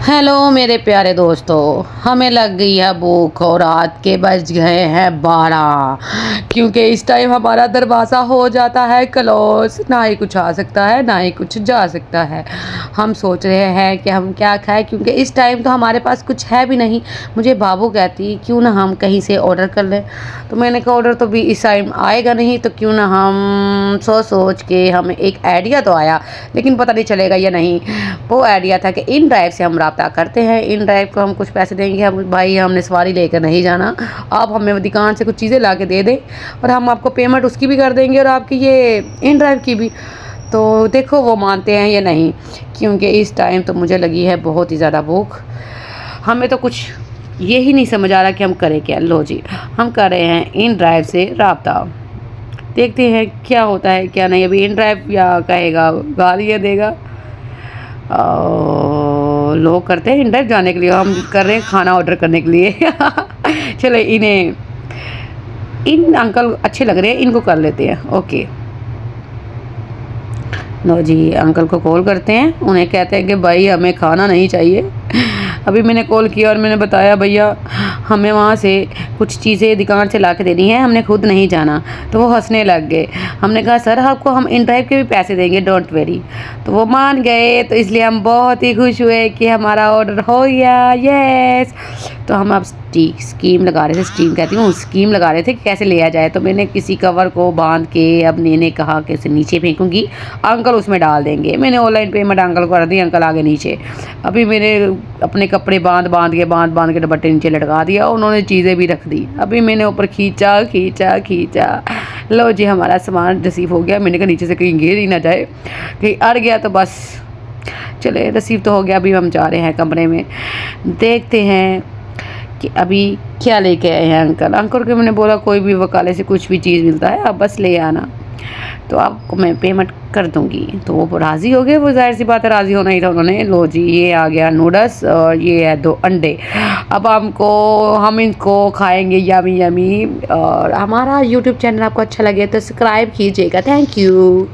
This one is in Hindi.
हेलो मेरे प्यारे दोस्तों, हमें लग गई है भूख और रात के बज गए हैं 12 क्योंकि इस टाइम हमारा दरवाज़ा हो जाता है क्लोज। ना ही कुछ आ सकता है ना ही कुछ जा सकता है। हम सोच रहे हैं कि हम क्या खाएं क्योंकि इस टाइम तो हमारे पास कुछ है भी नहीं। मुझे बाबू कहती क्यों ना हम कहीं से ऑर्डर कर लें, तो मैंने कहा ऑर्डर तो भी इस टाइम आएगा नहीं, तो क्यों ना हम सोच के हमें एक आइडिया तो आया, लेकिन पता नहीं चलेगा या नहीं। वो आइडिया था कि इन ड्राइव से हम रब्ता करते हैं, इन ड्राइव को हम कुछ पैसे देंगे। हम भाई हमने सवारी लेकर नहीं जाना, आप हमें दुकान से कुछ चीज़ें ला के दे दें और हम आपको पेमेंट उसकी भी कर देंगे और आपकी ये इन ड्राइव की भी। तो देखो वो मानते हैं या नहीं, क्योंकि इस टाइम तो मुझे लगी है बहुत ही ज़्यादा भूख। हमें तो कुछ ये ही नहीं समझ आ रहा कि हम करें क्या। लो जी, हम कर रहे हैं इन ड्राइव से रब्ता, देखते हैं क्या होता है क्या नहीं। अभी इन ड्राइव या कहेगा गालियाँ देगा। लोग करते हैं इन ड्राइव जाने के लिए, हम कर रहे हैं खाना ऑर्डर करने के लिए। चलो इन अंकल अच्छे लग रहे हैं, इनको कर लेते हैं। ओके लो जी, अंकल को कॉल करते हैं, उन्हें कहते हैं कि भाई हमें खाना नहीं चाहिए। अभी मैंने कॉल किया और मैंने बताया भैया हमें वहाँ से कुछ चीज़ें दुकान से ला के देनी है, हमने खुद नहीं जाना। तो वो हंसने लग गए। हमने कहा सर आपको हम इन ड्राइव के भी पैसे देंगे, डोंट वेरी। तो वो मान गए, तो इसलिए हम बहुत ही खुश हुए कि हमारा ऑर्डर हो गया। यस, तो हम अब स्कीम लगा रहे थे, स्कीम लगा रहे थे कि कैसे लिया जाए। तो मैंने किसी कवर को बांध के अब मैंने कहा कि इसे नीचे फेंकूंगी, अंकल उसमें डाल देंगे। मैंने ऑनलाइन पेमेंट अंकल को कर दी, अंकल आगे नीचे। अभी मैंने अपने कपड़े बांध के दुपट्टे नीचे लटका दिया, उन्होंने चीज़ें भी रख दी। अभी मैंने ऊपर खींचा। लो जी, हमारा सामान रिसीव हो गया। मैंने कहा नीचे से कहीं गिर ही ना जाए, कहीं अड़ गया तो बस। चले रिसीव तो हो गया। अभी हम जा रहे हैं कमरे में, देखते हैं कि अभी क्या लेके आए हैं अंकल को मैंने बोला कोई भी वकाले से कुछ भी चीज़ मिलता है आप बस ले आना, तो आपको मैं पेमेंट कर दूंगी। तो वो राज़ी हो गए, वो जाहिर सी बात है राज़ी होना ही था उन्होंने। लो जी, ये आ गया नूडल्स और ये है 2 अंडे। अब हम इनको खाएंगे यमी। और हमारा यूट्यूब चैनल आपको अच्छा लगे तो सब्सक्राइब कीजिएगा। Thank you.